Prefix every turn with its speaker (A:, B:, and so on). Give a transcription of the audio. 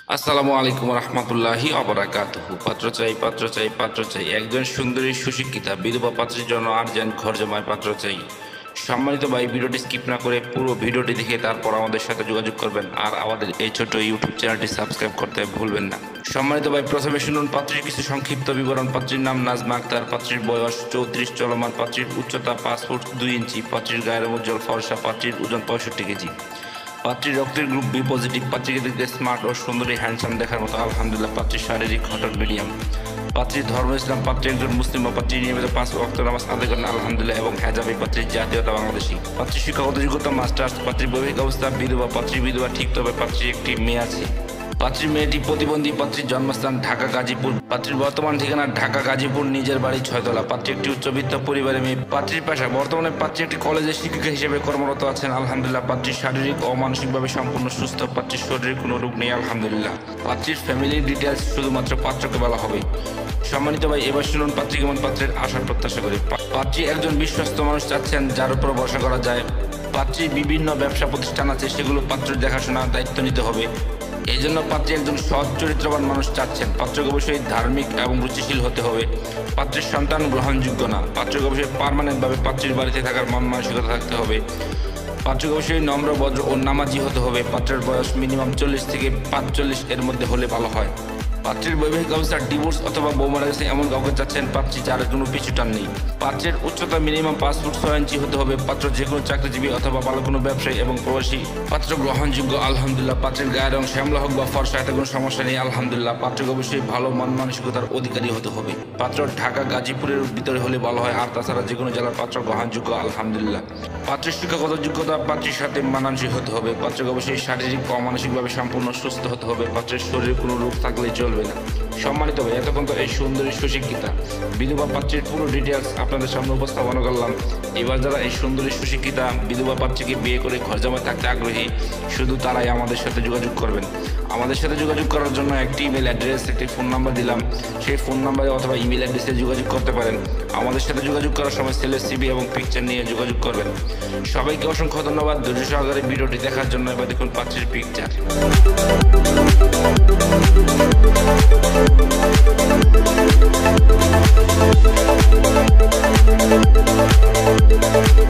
A: আসসালামু আলাইকুম রহমতুল্লাহি অবরাকাতুহু। পাত্র চাই, পাত্র চাই, পাত্র চাই, একজন সুন্দরী সুশিক্ষিতা বিধবা পাত্রের জন্য আর্জেন্ট ঘর জমায় পাত্র চাই। সম্মানিত ভাই, ভিডিওটি স্কিপ না করে পুরো ভিডিওটি দেখে তারপর আমাদের সাথে যোগাযোগ করবেন, আর আমাদের এই ছোট ইউটিউব চ্যানেলটি সাবস্ক্রাইব করতে ভুলবেন না। সম্মানিত ভাই, প্রথমে শুনুন পাত্রীর কিছু সংক্ষিপ্ত বিবরণ। পাত্রীর নাম নাজমা আক্তার, পাত্রীর বয়স 34 চলমান, পাত্রীর উচ্চতা 5 ফুট 2 ইঞ্চি, পাত্রীর গায়ের উজ্জ্বল ফর্সা, পাত্রীর ওজন 65 কেজি, পাত্রীর রক্তের গ্রুপ বি পজিটিভ, পাত্রীকে দেখতে স্মার্ট ও সুন্দরী হ্যান্ডসাম দেখার মতো আলহামদুলিল্লাহ, পাত্রীর শারীরিক গঠন মিডিয়াম, পাত্রীর ধর্ম ইসলাম, পাত্রী একজন মুসলিম, পাত্রী নিয়মিত 5 ওয়াক্ত নামাজ আদায় করেন আলহামদুলিল্লাহ এবং হেজাবি, পাত্রীর জাতীয়তা বাংলাদেশি, পাত্রীর শিক্ষাগত যোগ্যতা মাস্টার্স, পাত্রীর বৈবাহিক অবস্থা বিধবা, পাত্রী বিধবা ঠিক, তবে পাত্রীর একটি মেয়ে আছে, পাত্রীর মেয়েটি প্রতিবন্ধী, পাত্রীর জন্মস্থান ঢাকা গাজীপুর, পাত্রীর বর্তমান ঠিকানা ঢাকা গাজীপুর, নিজের বাড়ি 6 তলা, পাত্রী একটি উচ্চবিত্ত পরিবারের মেয়ে, পাত্রীর পেশা বর্তমানে পাত্রী একটি কলেজের শিক্ষিকা হিসেবে কর্মরত আছেন আলহামদুলিল্লাহ, পাত্রীর শারীরিক ও মানসিকভাবে সম্পূর্ণ সুস্থ, পাত্রীর শরীরে কোনো রোগ নেই আলহামদুলিল্লাহ, পাত্রীর ফ্যামিলির ডিটেলস শুধুমাত্র পাত্রকে বলা হবে। সম্মানিত ভাই, এবার শুনুন পাত্রী কেমন পাত্রের আশার প্রত্যাশা করি। পাত্রী একজন বিশ্বস্ত মানুষ চাচ্ছেন যার উপর ভরসা করা যায়। পাত্রীর বিভিন্ন ব্যবসা প্রতিষ্ঠান আছে, সেগুলো পাত্রের দেখাশোনার দায়িত্ব নিতে হবে। এই জন্য পাত্রী একজন সৎ চরিত্রবান মানুষ চাচ্ছেন। পাত্রকে অবশ্যই ধার্মিক এবং রুচিশীল হতে হবে। পাত্রের সন্তান গ্রহণযোগ্য না। পাত্রকে অবশ্যই পার্মানেন্টভাবে পাত্রীর বাড়িতে থাকার মন মানসিকতা থাকতে হবে। পাত্রকে অবশ্যই নম্র, ভদ্র ও নামাজি হতে হবে। পাত্রের বয়স মিনিমাম 40 থেকে 45 এর মধ্যে হলে ভালো হয়। পাত্রের বৈবাহিক অবস্থা ডিভোর্স অথবা বউ মারা গেছে এমন কাউকে চাচ্ছেন পাত্রী যার কোনো পিছুটান নেই। পাত্রের উচ্চতা মিনিমাম 5 ফুট 6 ইঞ্চি হতে হবে। পাত্র যে কোনো চাকরিজীবী অথবা ভালো কোনো ব্যবসায়ী এবং প্রবাসী। পাত্র গ্রহণযোগ্য আলহামদুলিল্লাহ। পাত্রের গায়ের রং শ্যামলা হোক বা ফর্সা, এতে কোনো সমস্যা নেই আলহামদুলিল্লাহ। পাত্রকে অবশ্যই ভালো মন মানসিকতার অধিকারী হতে হবে। পাত্র ঢাকা গাজীপুরের ভিতরে হলে ভালো হয়, আর তাছাড়া যে কোনো জেলার পাত্র গ্রহণযোগ্য আলহামদুলিল্লাহ। পাত্রের শিক্ষাগত যোগ্যতা পাত্রীর সাথে মানানসই হতে হবে। পাত্রকে অবশ্যই শারীরিক ও মানসিকভাবে সম্পূর্ণ সুস্থ হতে হবে। পাত্রের শরীরে কোনো রোগ থাকলে চলবে না। সম্মানিত ভাই, এতক্ষণ তো এই সুন্দরী সুশিক্ষিতা বিধবা পাত্রীর পুরো ডিটেলস আপনাদের সামনে উপস্থাপন করলাম। এবার যারা এই সুন্দরী সুশিক্ষিতা বিধবা পাত্রীকে বিয়ে করে ঘর জামায় থাকতে আগ্রহী, শুধু তারাই আমাদের সাথে যোগাযোগ করবেন। আমাদের সাথে যোগাযোগ করার জন্য একটি ইমেল অ্যাড্রেস, একটি ফোন নাম্বার দিলাম। সেই ফোন নাম্বারে অথবা ইমেল অ্যাড্রেসে যোগাযোগ করতে পারেন। আমাদের সাথে যোগাযোগ করার সময় ছেলের সিভি এবং পিকচার নিয়ে যোগাযোগ করবেন। সবাইকে অসংখ্য ধন্যবাদ ধৈর্য সহকারে ভিডিওটি দেখার জন্য। এবার দেখুন পাত্রীর পিকচার।